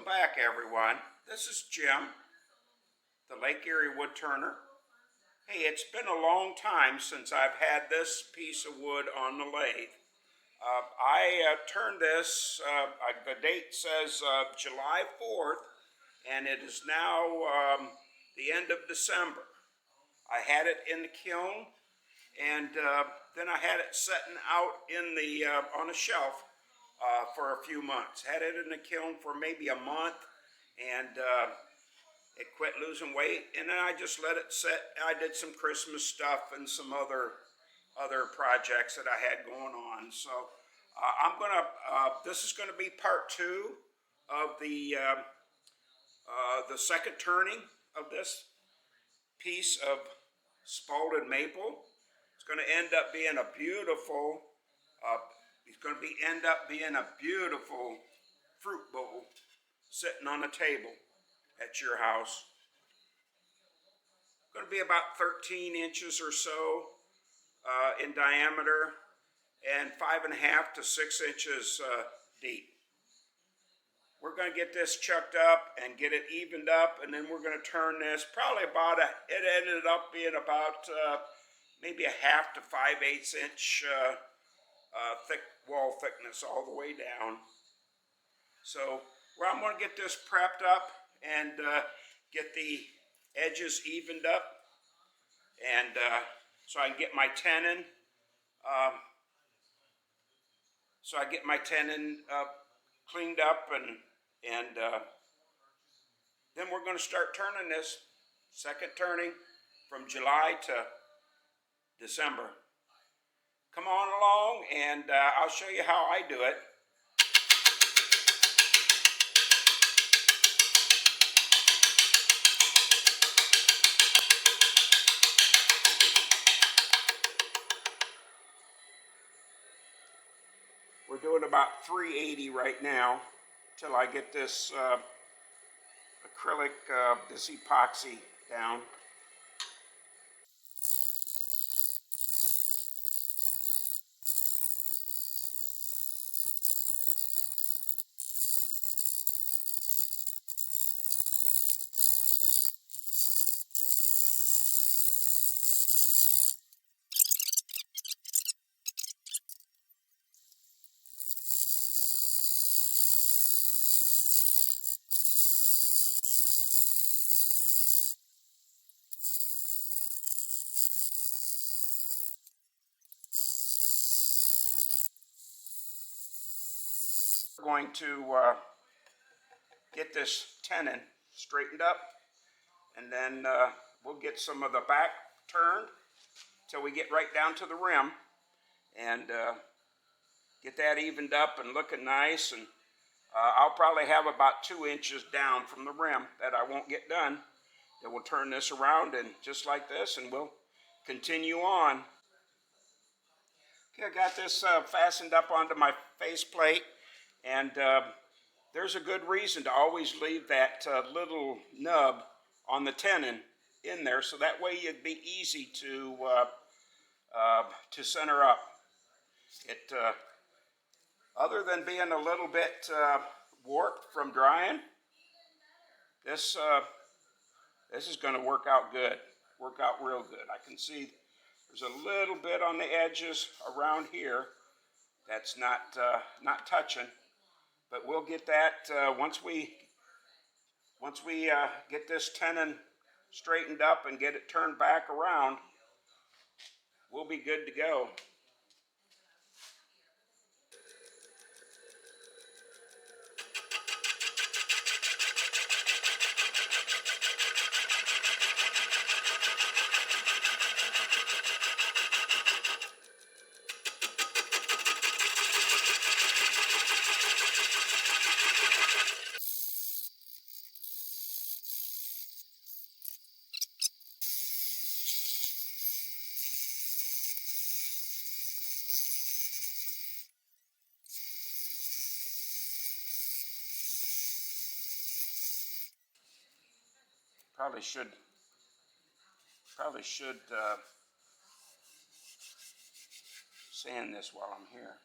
back, everyone. This is Jim, the Lake Erie Woodturner. Hey, it's been a long time since I've had this piece of wood on the lathe. I turned this, the date says July 4th, and it is now the end of December. I had it in the kiln, and then I had it sitting out in the on a shelf for a few months. Had it in the kiln for maybe a month, and it quit losing weight, and then I just let it sit. I did some Christmas stuff and some other projects that I had going on. So this is gonna be part 2 of the second turning of this piece of spalted maple. It's going to end up being a beautiful, fruit bowl sitting on a table at your house. It's going to be about 13 inches or so in diameter and 5.5 to 6 inches deep. We're going to get this chucked up and get it evened up, and then we're going to turn this probably it ended up being about maybe a 1/2 to 5/8 inch thick wall thickness all the way down. So I'm going to get this prepped up and get the edges evened up, and so I can get my tenon. Cleaned up, and then we're going to start turning this second turning from July to December. Come on along, and I'll show you how I do it. We're doing about 380 right now till I get this acrylic, this epoxy down. We're going to get this tenon straightened up, and then we'll get some of the back turned till we get right down to the rim, and get that evened up and looking nice. And I'll probably have about 2 inches down from the rim that I won't get done. Then we'll turn this around and just like this, and we'll continue on. Okay, I got this fastened up onto my faceplate, and there's a good reason to always leave that little nub on the tenon in there, so that way it'd be easy to center up. It other than being a little bit warped from drying, this is going to work out good. Work out real good. I can see there's a little bit on the edges around here that's not touching, but we'll get that once we get this tenon straightened up and get it turned back around. We'll be good to go. Probably should sand this while I'm here.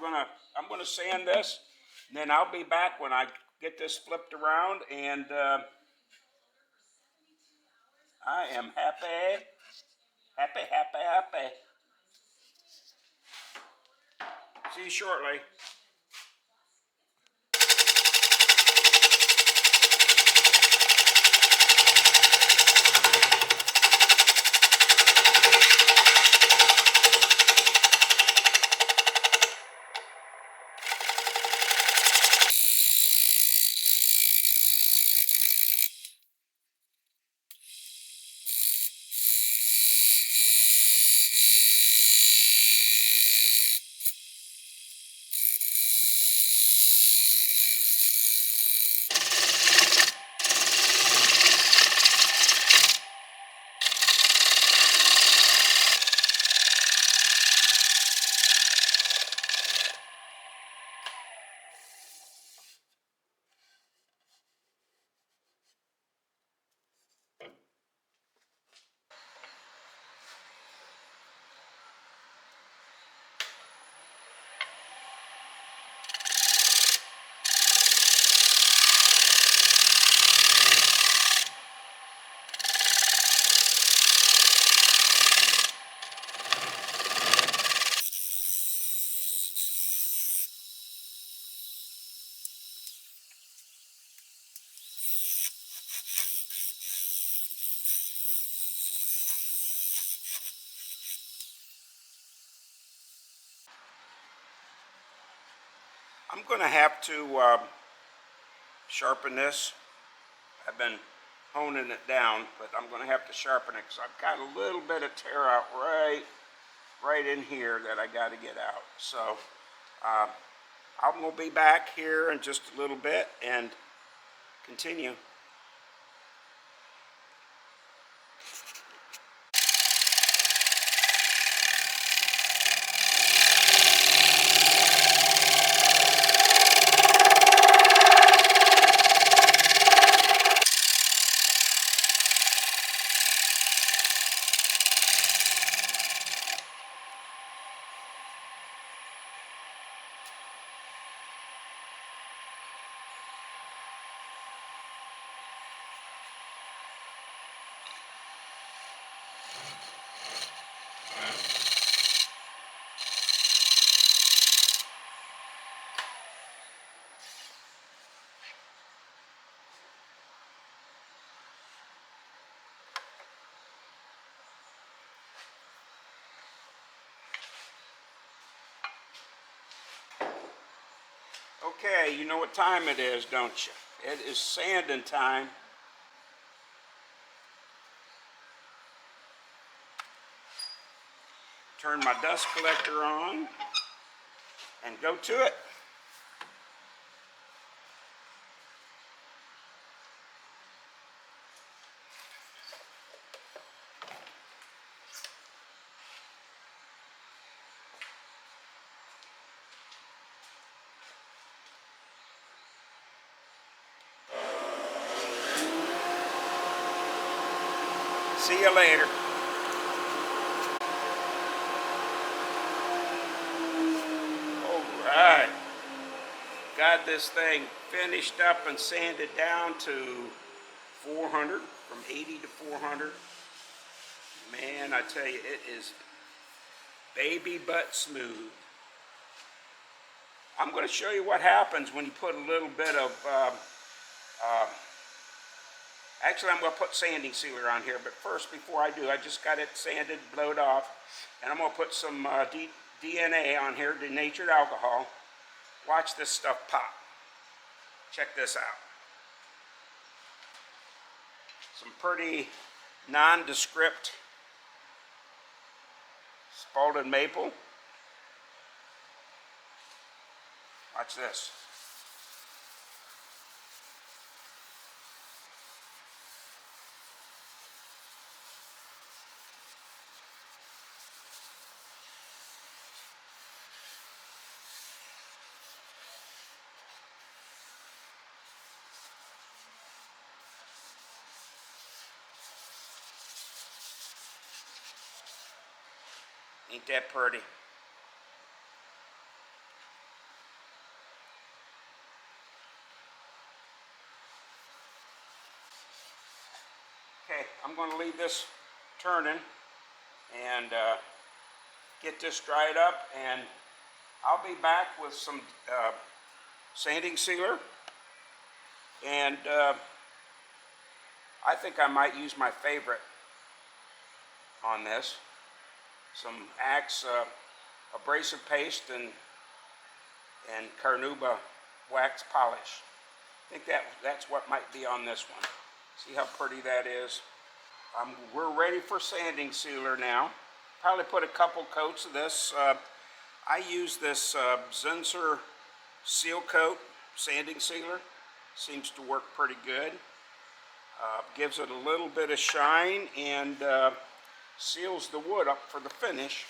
I'm gonna sand this, and then I'll be back when I get this flipped around, and I am happy. See you shortly. I'm going to have to sharpen this. I've been honing it down, but I'm going to have to sharpen it because I've got a little bit of tear out right in here that I got to get out. So I'm going to be back here in just a little bit and continue. Okay, you know what time it is, don't you? It is sanding time. Turn my dust collector on and go to it. See you later. All right. Got this thing finished up and sanded down to 400, from 80 to 400. Man, I tell you, it is baby butt smooth. I'm going to show you what happens when you put a little bit of, actually I'm going to put sanding sealer on here, but first, before I do, I just got it sanded, blowed off, and I'm going to put some DNA on here, denatured alcohol. Watch this stuff pop. Check this out. Some pretty nondescript spalted maple. Watch this. Ain't that pretty? Okay, I'm going to leave this turning and get this dried up, and I'll be back with some sanding sealer, and I think I might use my favorite on this, some Axe abrasive paste and carnauba wax polish. I think that's what might be on this one. See how pretty that is? We're ready for sanding sealer now. Probably put a couple coats of this. I use this Zinsser Seal Coat sanding sealer. Seems to work pretty good. Gives it a little bit of shine and seals the wood up for the finish.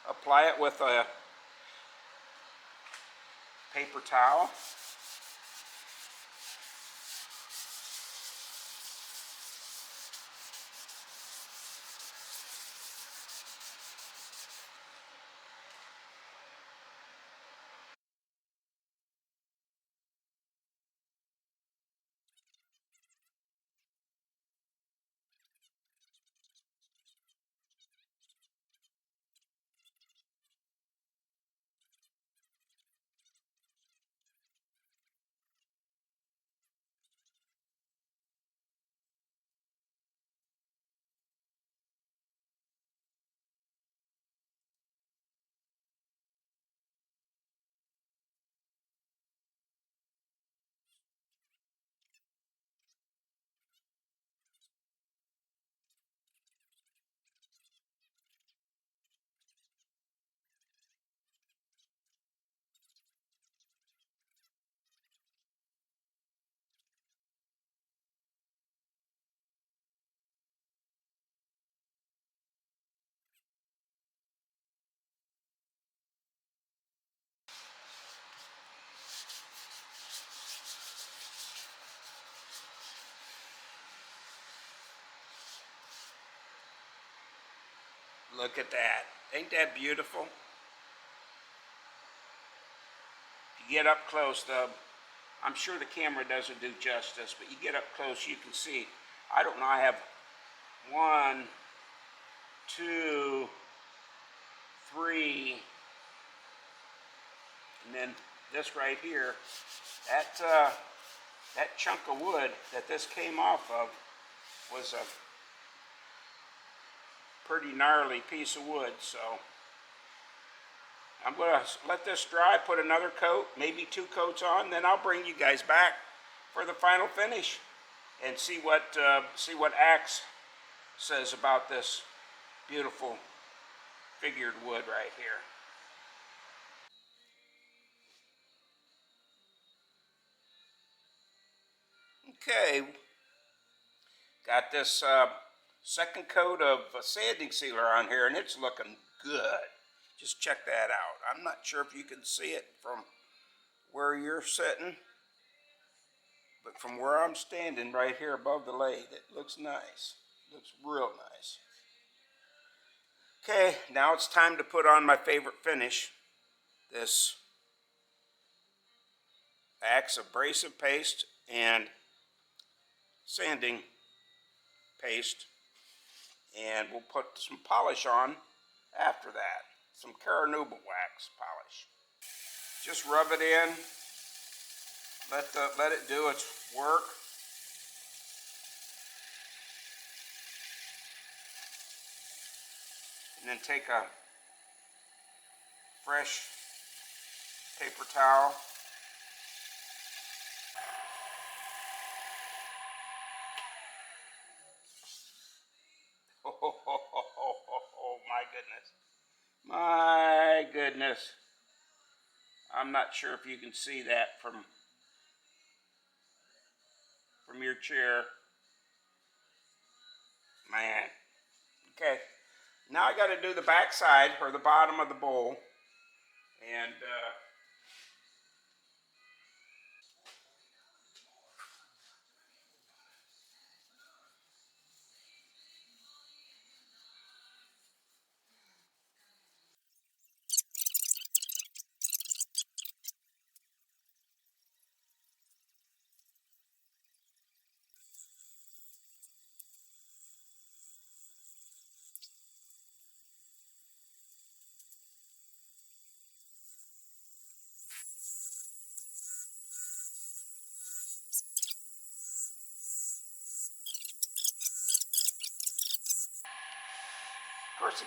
Apply it with a paper towel. Look at that. Ain't that beautiful? If you get up close, I'm sure the camera doesn't do justice, but you get up close, you can see. I don't know, I have 1, 2, 3, and then this right here. That chunk of wood that this came off of was a pretty gnarly piece of wood, so I'm going to let this dry, put another coat, maybe 2 coats on, then I'll bring you guys back for the final finish and see what Axe says about this beautiful figured wood right here. Okay, got this second coat of sanding sealer on here, and it's looking good. Just check that out. I'm not sure if you can see it from where you're sitting, but from where I'm standing right here above the lathe, it looks nice. Looks real nice. Okay, now it's time to put on my favorite finish, this Axe abrasive paste and sanding paste, and we'll put some polish on after that, some carnauba wax polish. Just rub it in, let it do its work. And then take a fresh paper towel. Oh my goodness. My goodness. I'm not sure if you can see that from your chair. Man. Okay. Now I got to do the back side, or the bottom of the bowl. And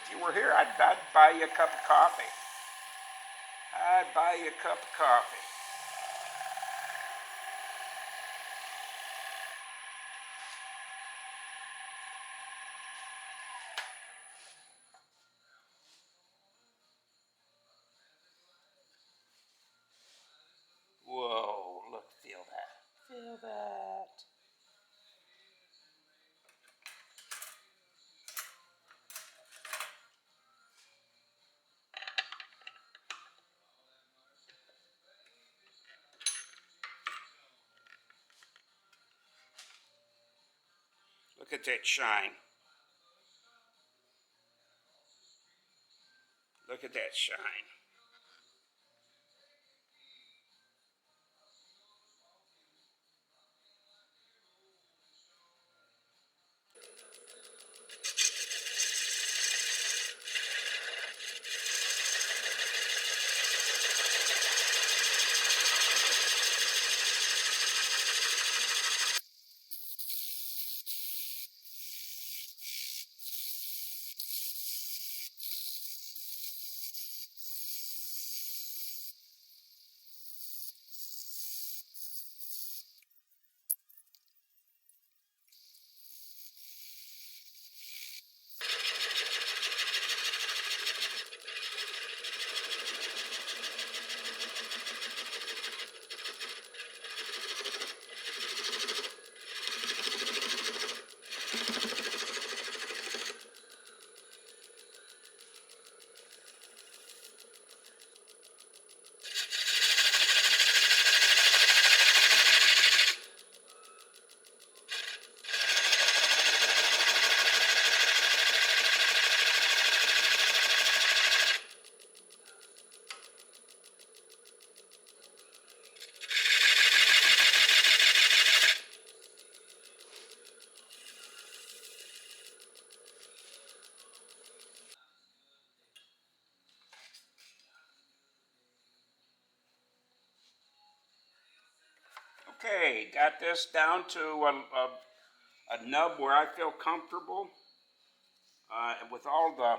if you were here, I'd buy you a cup of coffee. I'd buy you a cup of coffee. Whoa, look, feel that. Feel that. Look at that shine. Look at that shine. Okay, got this down to a nub where I feel comfortable. With all the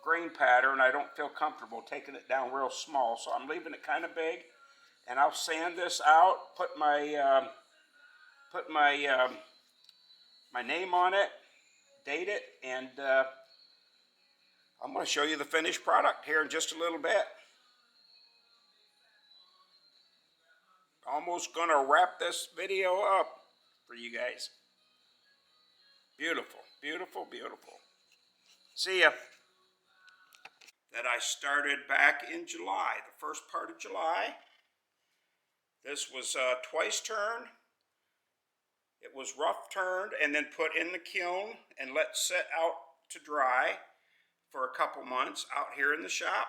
grain pattern, I don't feel comfortable taking it down real small, so I'm leaving it kind of big. And I'll sand this out, put my my name on it, date it, and I'm going to show you the finished product here in just a little bit. Almost going to wrap this video up for you guys. Beautiful, beautiful, beautiful. See ya. That I started back in July, the first part of July. This was twice turned. It was rough turned and then put in the kiln and let set out to dry for a couple months out here in the shop.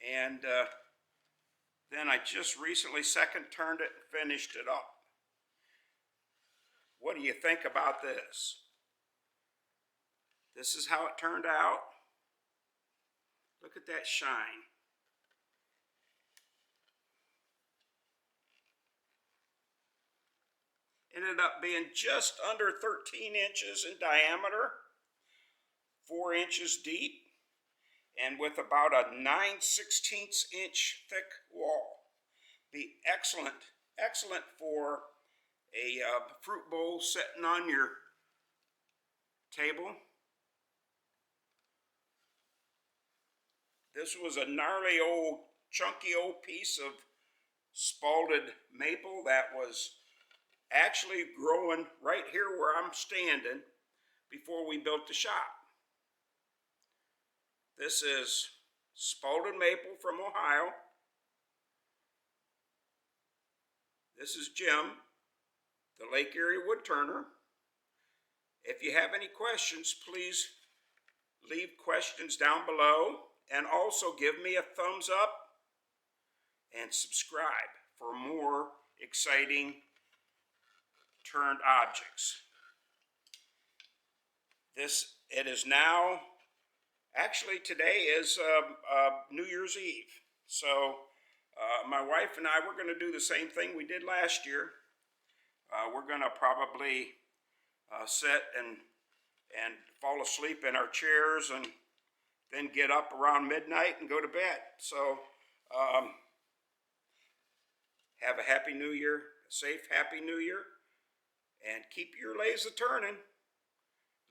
And then I just recently second turned it and finished it up. What do you think about this? This is how it turned out. Look at that shine. Ended up being just under 13 inches in diameter, 4 inches deep, and with about a 9/16 inch thick wall. Be excellent, excellent for a fruit bowl sitting on your table. This was a gnarly old, chunky old piece of spalted maple that was actually growing right here where I'm standing before we built the shop. This is spalted maple from Ohio. This is Jim, the Lake Erie Woodturner. If you have any questions, please leave questions down below, and also give me a thumbs up and subscribe for more exciting turned objects. It is now, actually today is New Year's Eve. So my wife and I, we're going to do the same thing we did last year. We're going to probably sit and fall asleep in our chairs and then get up around midnight and go to bed. So have a happy new year, a safe, happy new year, and keep your lathes a-turning.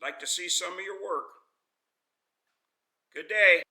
Like to see some of your work. Good day.